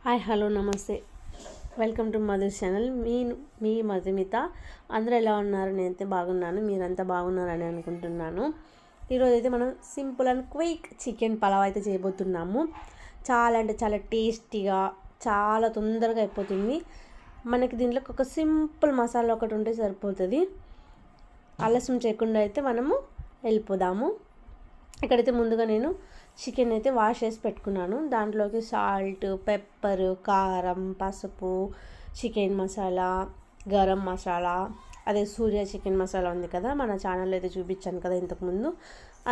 Hi hello నమస్తే welcome to Madhu's channel. మీ మధుమిత. అందరూ ఎలా ఉన్నారు? నేనైతే బాగున్నాను, మీరంతా బాగున్నారని అనుకుంటున్నాను. ఈరోజు అయితే మనం simple and quick chicken pulao అయితే చేయబోతున్నాము. చాలా అంటే చాలా టేస్టీగా, చాలా తొందరగా అయిపోతుంది. మనకి దీంట్లోకి ఒక సింపుల్ మసాలా ఒకటి ఉంటే సరిపోతుంది. ఆలస్యం చేయకుండా అయితే మనము వెళ్ళిపోదాము. ఇక్కడైతే ముందుగా నేను చికెన్ అయితే వాష్ చేసి పెట్టుకున్నాను. దాంట్లోకి సాల్ట్, పెప్పర్, కారం, పసుపు, చికెన్ మసాలా, గరం మసాలా, అదే సూర్య చికెన్ మసాలా ఉంది కదా, మన ఛానల్లో అయితే చూపించాను కదా ఇంతకుముందు.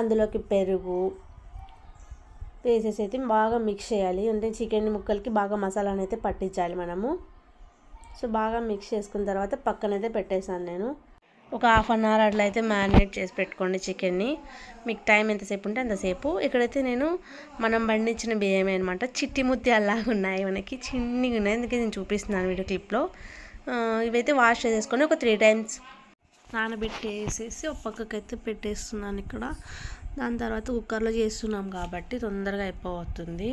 అందులోకి పెరుగు వేసేసి అయితే బాగా మిక్స్ చేయాలి. అంటే చికెన్ ముక్కలకి బాగా మసాలాని అయితే పట్టించాలి మనము. సో బాగా మిక్స్ చేసుకున్న తర్వాత పక్కనైతే పెట్టేశాను నేను. ఒక హాఫ్ అన్ అవర్ అట్లా అయితే మ్యారినేట్ చేసి పెట్టుకోండి చికెన్ని. మీకు టైం ఎంతసేపు ఉంటే అంతసేపు. ఇక్కడైతే నేను మనం పండించిన బియ్యమే అనమాట. చిట్టి ముత్యాల్లాగా ఉన్నాయి, మనకి చిన్నగా ఉన్నాయి, అందుకే నేను చూపిస్తున్నాను వీడియో క్లిప్లో. ఇవైతే వాష్ చేసేసుకొని ఒక 3 times నానబెట్టేసేసి ఒక పక్కకైతే పెట్టేస్తున్నాను ఇక్కడ. దాని తర్వాత కుక్కర్లో చేస్తున్నాం కాబట్టి తొందరగా అయిపోతుంది.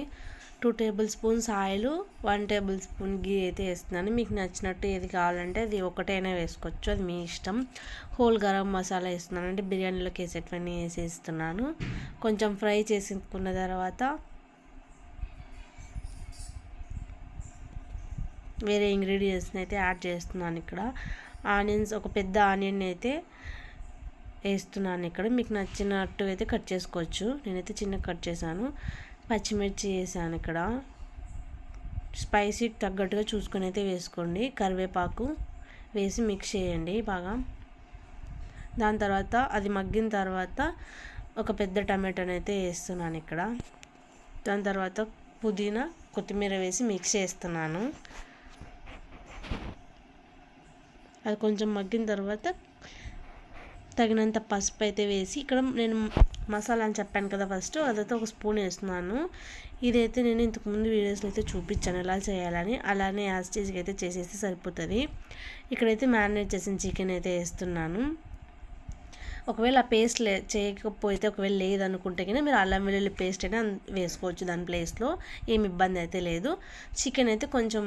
2 tablespoons ఆయిల్, 1 tablespoon గీ అయితే వేస్తున్నాను. మీకు నచ్చినట్టు ఏది కావాలంటే అది ఒకటైనా వేసుకోవచ్చు, అది మీ ఇష్టం. హోల్ గరం మసాలా వేస్తున్నాను, అంటే బిర్యానీలోకి వేసేటివన్నీ వేసేస్తున్నాను. కొంచెం ఫ్రై చేసుకున్న తర్వాత వేరే ఇంగ్రీడియంట్స్ని అయితే యాడ్ చేస్తున్నాను. ఇక్కడ ఆనియన్స్, ఒక పెద్ద ఆనియన్ అయితే వేస్తున్నాను ఇక్కడ. మీకు నచ్చినట్టు అయితే కట్ చేసుకోవచ్చు, నేనైతే చిన్నగా కట్ చేశాను. పచ్చిమిర్చి వేసాను ఇక్కడ, స్పైసీకి తగ్గట్టుగా చూసుకొని అయితే వేసుకోండి. కరివేపాకు వేసి మిక్స్ చేయండి బాగా. దాని తర్వాత అది మగ్గిన తర్వాత ఒక పెద్ద టమాటోని అయితే వేస్తున్నాను ఇక్కడ. దాని తర్వాత పుదీనా, కొత్తిమీర వేసి మిక్స్ చేస్తున్నాను. అది కొంచెం మగ్గిన తర్వాత తగినంత పసుపు అయితే వేసి, ఇక్కడ నేను మసాలా అని చెప్పాను కదా ఫస్ట్, అదైతే 1 స్పూన్ వేస్తున్నాను. ఇదైతే నేను ఇంతకుముందు వీడియోస్లో అయితే చూపించాను ఎలా చేయాలని, అలానే యాస్టీజ్గా అయితే చేసేస్తే సరిపోతుంది. ఇక్కడైతే మ్యారినేట్ చేసిన చికెన్ అయితే వేస్తున్నాను. ఒకవేళ ఆ పేస్ట్ చేయకపోతే, ఒకవేళ లేదనుకుంటే కన్నా మీరు అల్లం వెల్లుల్లి పేస్ట్ అయినా వేసుకోవచ్చు దాని ప్లేస్లో, ఏమి ఇబ్బంది అయితే లేదు. చికెన్ అయితే కొంచెం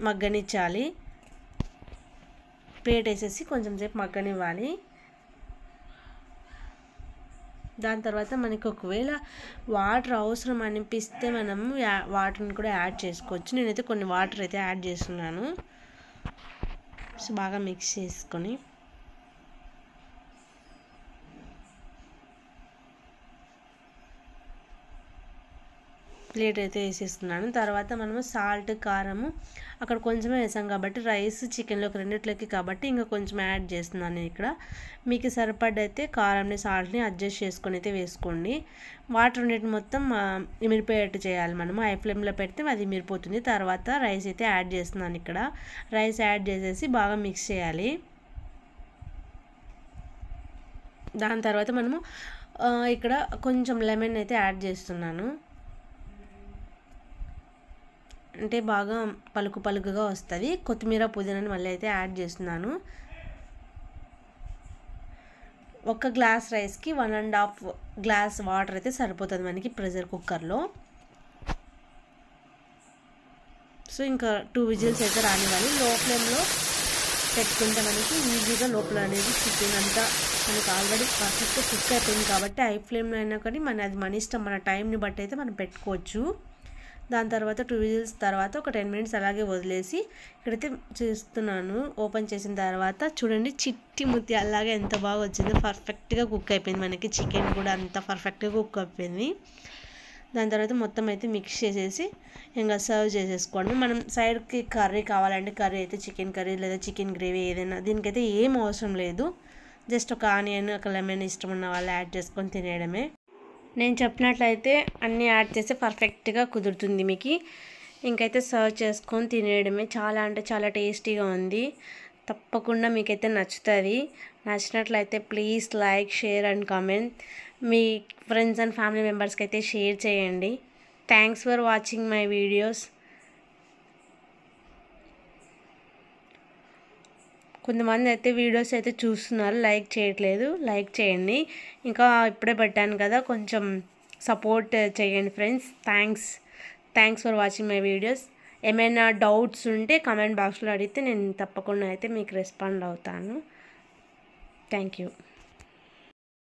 మగ్గనిచ్చాలి, ప్లేట్ వేసేసి కొంచెం సేపు మగ్గనివ్వాలి. దాని తర్వాత మనకి ఒకవేళ వాటర్ అవసరం అనిపిస్తే మనము వాటర్ని కూడా యాడ్ చేసుకోవచ్చు. నేనైతే కొన్ని వాటర్ అయితే యాడ్ చేస్తున్నాను. సో బాగా మిక్స్ చేసుకొని ప్లేట్ అయితే వేసేస్తున్నాను. తర్వాత మనము సాల్ట్, కారము అక్కడ కొంచెమే వేసాం కాబట్టి, రైస్ చికెన్లోకి రెండిట్లోకి కాబట్టి ఇంకా కొంచెం యాడ్ చేస్తున్నాను నేను ఇక్కడ. మీకు సరిపడైతే కారంని, సాల్ట్ని అడ్జస్ట్ చేసుకొని అయితే వేసుకోండి. వాటర్ ఉండేటి మొత్తం ఇమిరిపోయేట్టు చేయాలి మనము. హై ఫ్లేమ్లో పెడితే అది ఇమిరిపోతుంది. తర్వాత రైస్ అయితే యాడ్ చేస్తున్నాను ఇక్కడ. రైస్ యాడ్ చేసేసి బాగా మిక్స్ చేయాలి. దాని తర్వాత మనము ఇక్కడ కొంచెం లెమన్ అయితే యాడ్ చేస్తున్నాను, అంటే బాగా పలుకుగా వస్తుంది. కొత్తిమీర, పుదీనాని మళ్ళీ అయితే యాడ్ చేస్తున్నాను. 1 గ్లాస్ రైస్కి 1.5 గ్లాస్ వాటర్ అయితే సరిపోతుంది మనకి ప్రెషర్ కుక్కర్లో. సో ఇంకా 2 విజిల్స్ అయితే రానివ్వాలి. లో ఫ్లేమ్లో పెట్టుకుంటే మనకి ఈజీగా లోపల అనేది చికెన్ అంతా మనకి ఆల్రెడీ పర్ఫెక్ట్గా కుక్ అయిపోయింది కాబట్టి, హై ఫ్లేమ్లో అయినా కానీ అది మన ఇష్టం, మన టైంని బట్టి అయితే మనం పెట్టుకోవచ్చు. దాని తర్వాత 2 విజిల్స్ తర్వాత ఒక 10 minutes అలాగే వదిలేసి ఇక్కడైతే చేస్తున్నాను. ఓపెన్ చేసిన తర్వాత చూడండి, చిట్టి ముత్యాల్లాగా ఎంత బాగా వచ్చిందో. పర్ఫెక్ట్గా కుక్ అయిపోయింది మనకి చికెన్ కూడా, అంత పర్ఫెక్ట్గా కుక్ అయిపోయింది. దాని తర్వాత మొత్తం అయితే మిక్స్ చేసేసి ఇంకా సర్వ్ చేసేసుకోండి. మనం సైడ్కి కర్రీ కావాలంటే కర్రీ అయితే చికెన్ కర్రీ లేదా చికెన్ గ్రేవీ ఏదైనా, దీనికైతే ఏం అవసరం లేదు. జస్ట్ ఒక ఆనియన్, ఒక లెమన్ ఇష్టం ఉన్న వాళ్ళు యాడ్ చేసుకొని తినేయడమే. నేను చెప్పినట్లయితే అన్నీ యాడ్ చేస్తే పర్ఫెక్ట్గా కుదురుతుంది మీకు. ఇంకైతే సర్వ్ చేసుకొని తినేయడమే. చాలా అంటే చాలా టేస్టీగా ఉంది. తప్పకుండా మీకైతే నచ్చుతుంది. నచ్చినట్లయితే please like, share and comment. Me friends and family మెంబర్స్కి అయితే షేర్ చేయండి. Thanks for watching my videos. కొంతమంది అయితే వీడియోస్ అయితే చూస్తున్నారు, లైక్ చేయట్లేదు. లైక్ చేయండి. ఇంకా ఇప్పుడే పెట్టాను కదా, కొంచెం సపోర్ట్ చేయండి friends. Thanks for watching my videos. ఏమైనా డౌట్స్ ఉంటే కామెంట్ బాక్స్లో అడిగితే నేను తప్పకుండా అయితే మీకు రెస్పాండ్ అవుతాను. Thank you.